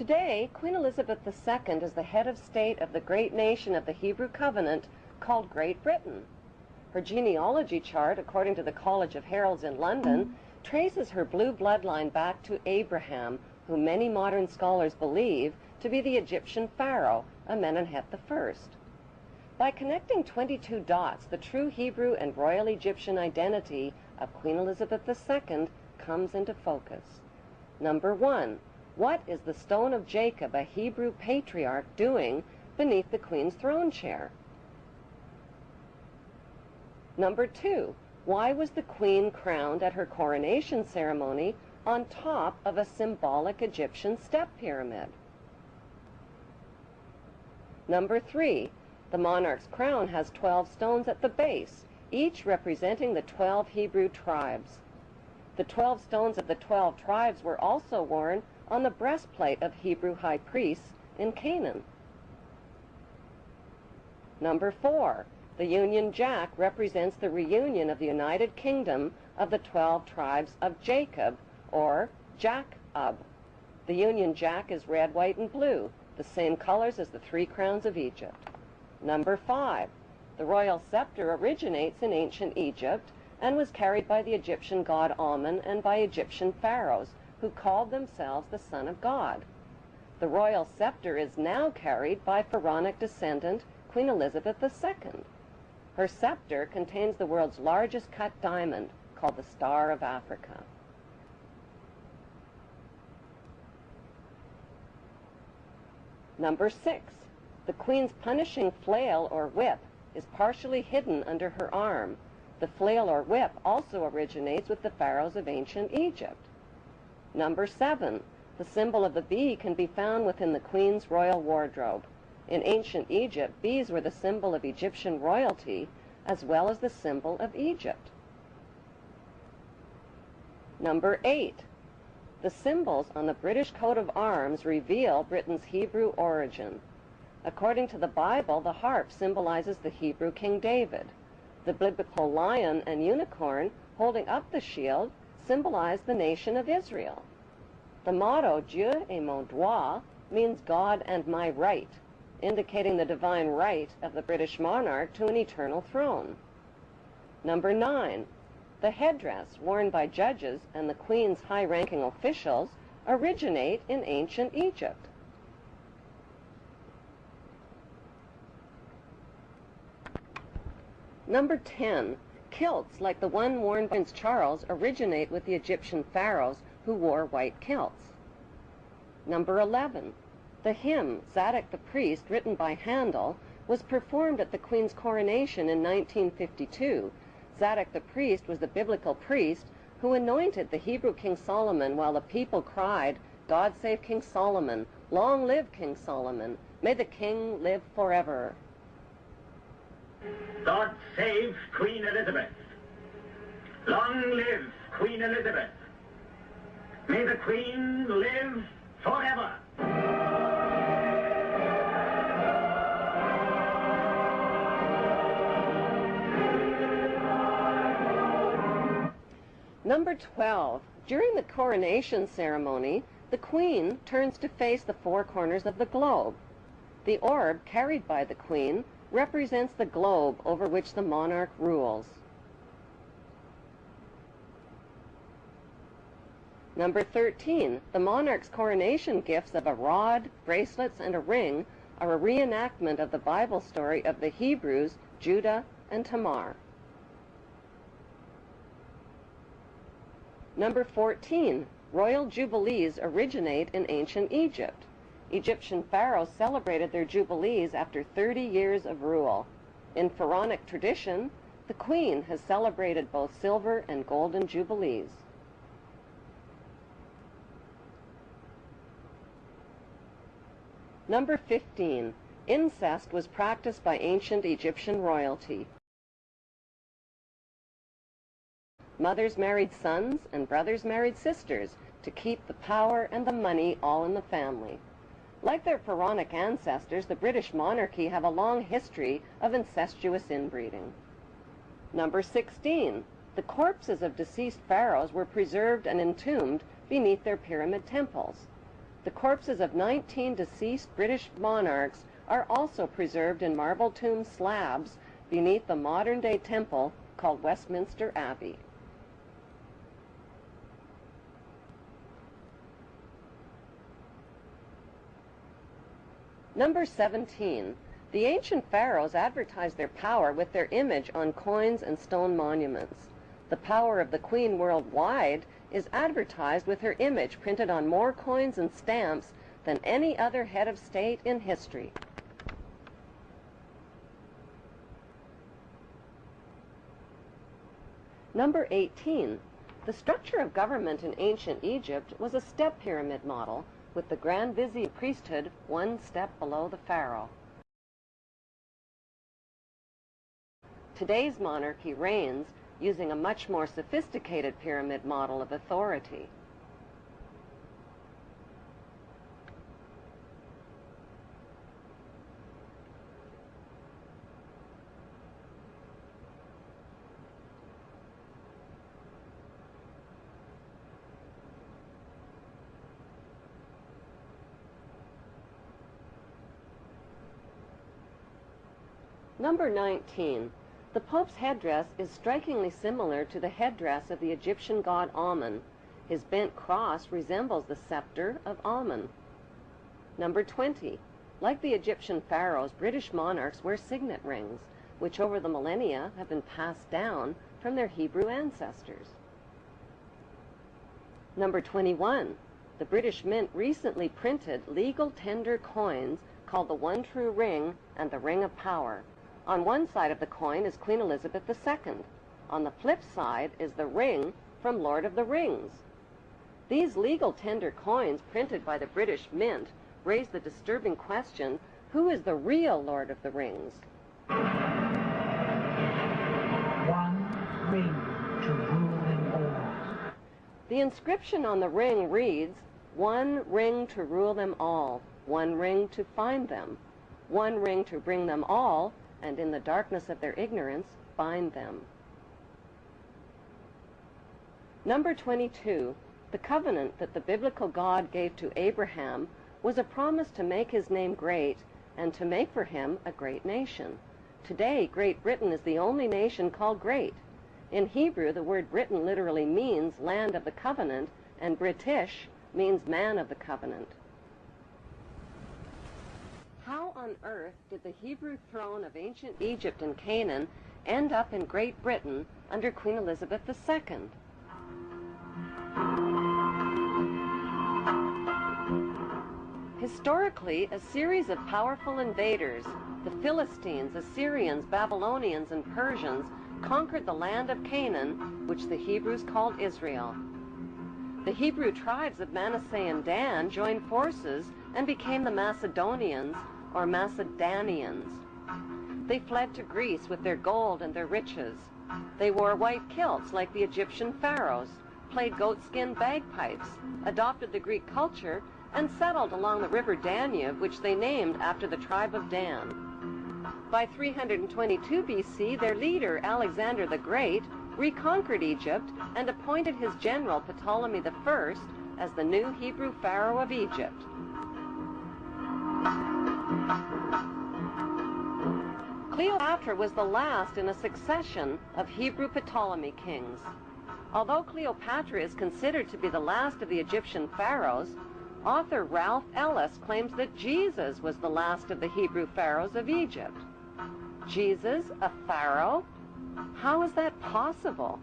Today, Queen Elizabeth II is the head of state of the great nation of the Hebrew Covenant called Great Britain. Her genealogy chart, according to the College of Heralds in London, traces her blue bloodline back to Abraham, who many modern scholars believe to be the Egyptian pharaoh, Amenemhet I. By connecting 22 dots, the true Hebrew and royal Egyptian identity of Queen Elizabeth II comes into focus. Number 1. What is the stone of Jacob, a Hebrew patriarch, doing beneath the Queen's throne chair? Number 2. Why was the Queen crowned at her coronation ceremony on top of a symbolic Egyptian step pyramid? Number 3. The monarch's crown has 12 stones at the base, each representing the 12 Hebrew tribes. The 12 stones of the 12 tribes were also worn on the breastplate of Hebrew high priests in Canaan. Number 4. The Union Jack represents the reunion of the United Kingdom of the 12 tribes of Jacob, or Jac-Ub. The Union Jack is red, white, and blue, the same colors as the 3 crowns of Egypt. Number 5. The royal scepter originates in ancient Egypt and was carried by the Egyptian god Amun and by Egyptian pharaohs, who called themselves the Son of God. The royal scepter is now carried by pharaonic descendant Queen Elizabeth II. Her scepter contains the world's largest cut diamond, called the Star of Africa. Number 6. The Queen's punishing flail or whip is partially hidden under her arm. The flail or whip also originates with the pharaohs of ancient Egypt. Number 7. The symbol of the bee can be found within the Queen's royal wardrobe. In ancient Egypt, bees were the symbol of Egyptian royalty as well as the symbol of Egypt. Number 8. The symbols on the British coat of arms reveal Britain's Hebrew origin. According to the Bible, the harp symbolizes the Hebrew King David. The biblical lion and unicorn holding up the shield symbolize the nation of Israel. The motto, Dieu et mon droit, means God and my right, indicating the divine right of the British monarch to an eternal throne. Number 9. The headdress worn by judges and the Queen's high-ranking officials originate in ancient Egypt. Number 10. Kilts, like the one worn by Prince Charles, originate with the Egyptian pharaohs who wore white kilts. Number 11. The hymn, Zadok the Priest, written by Handel, was performed at the Queen's coronation in 1952. Zadok the Priest was the biblical priest who anointed the Hebrew King Solomon while the people cried, "God save King Solomon! Long live King Solomon! May the king live forever!" God save Queen Elizabeth. Long live Queen Elizabeth. May the Queen live forever. Number 12. During the coronation ceremony, the Queen turns to face the 4 corners of the globe. The orb carried by the Queen represents the globe over which the monarch rules. Number 13. The monarch's coronation gifts of a rod, bracelets, and a ring are a reenactment of the Bible story of the Hebrews, Judah, and Tamar. Number 14. Royal jubilees originate in ancient Egypt. Egyptian pharaohs celebrated their jubilees after 30 years of rule. In pharaonic tradition, the Queen has celebrated both silver and golden jubilees. Number 15. Incest was practiced by ancient Egyptian royalty. Mothers married sons and brothers married sisters to keep the power and the money all in the family. Like their pharaonic ancestors, the British monarchy have a long history of incestuous inbreeding. Number 16. The corpses of deceased pharaohs were preserved and entombed beneath their pyramid temples. The corpses of 19 deceased British monarchs are also preserved in marble tomb slabs beneath the modern-day temple called Westminster Abbey. Number 17. The ancient pharaohs advertised their power with their image on coins and stone monuments. The power of the Queen worldwide is advertised with her image printed on more coins and stamps than any other head of state in history. Number 18. The structure of government in ancient Egypt was a step pyramid model, with the Grand Vizier priesthood one step below the pharaoh. Today's monarchy reigns using a much more sophisticated pyramid model of authority. Number 19. The Pope's headdress is strikingly similar to the headdress of the Egyptian god Amun. His bent cross resembles the scepter of Amun. Number 20. Like the Egyptian pharaohs, British monarchs wear signet rings, which over the millennia have been passed down from their Hebrew ancestors. Number 21. The British Mint recently printed legal tender coins called the One True Ring and the Ring of Power. On one side of the coin is Queen Elizabeth II. On the flip side is the ring from Lord of the Rings. These legal tender coins printed by the British Mint raise the disturbing question, who is the real Lord of the Rings? One ring to rule them all. The inscription on the ring reads, "One ring to rule them all, one ring to find them, one ring to bring them all, and in the darkness of their ignorance bind them." Number 22. The covenant that the biblical God gave to Abraham was a promise to make his name great and to make for him a great nation. Today, Great Britain is the only nation called great. In Hebrew, the word Britain literally means land of the covenant, and British means man of the covenant. How on earth did the Hebrew throne of ancient Egypt and Canaan end up in Great Britain under Queen Elizabeth II? Historically, a series of powerful invaders, the Philistines, Assyrians, Babylonians, and Persians, conquered the land of Canaan, which the Hebrews called Israel. The Hebrew tribes of Manasseh and Dan joined forces and became the Macedonians, or Macedonians. They fled to Greece with their gold and their riches. They wore white kilts like the Egyptian pharaohs, played goatskin bagpipes, adopted the Greek culture, and settled along the river Danube, which they named after the tribe of Dan. By 322 BC, their leader, Alexander the Great, reconquered Egypt and appointed his general Ptolemy I as the new Hebrew pharaoh of Egypt. Cleopatra was the last in a succession of Hebrew Ptolemy kings. Although Cleopatra is considered to be the last of the Egyptian pharaohs, author Ralph Ellis claims that Jesus was the last of the Hebrew pharaohs of Egypt. Jesus, a pharaoh? How is that possible?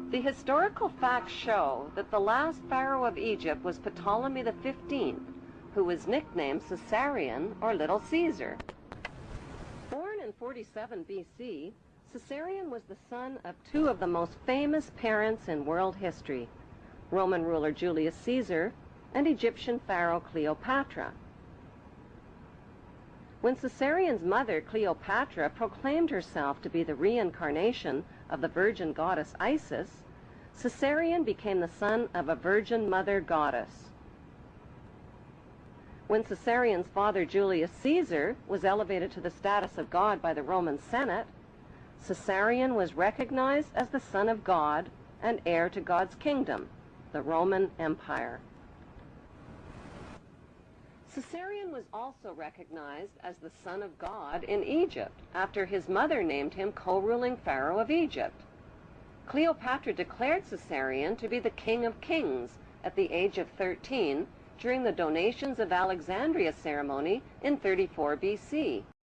The historical facts show that the last pharaoh of Egypt was Ptolemy XV, who was nicknamed Caesarion or Little Caesar. Born in 47 BC, Caesarion was the son of two of the most famous parents in world history, Roman ruler Julius Caesar and Egyptian pharaoh Cleopatra. When Caesarion's mother, Cleopatra, proclaimed herself to be the reincarnation of the virgin goddess Isis, Caesarion became the son of a virgin mother goddess. When Caesarion's father, Julius Caesar, was elevated to the status of God by the Roman Senate, Caesarion was recognized as the son of God and heir to God's kingdom, the Roman Empire. Caesarion was also recognized as the son of God in Egypt, after his mother named him co-ruling pharaoh of Egypt. Cleopatra declared Caesarion to be the king of kings at the age of 13 during the Donations of Alexandria ceremony in 34 BC.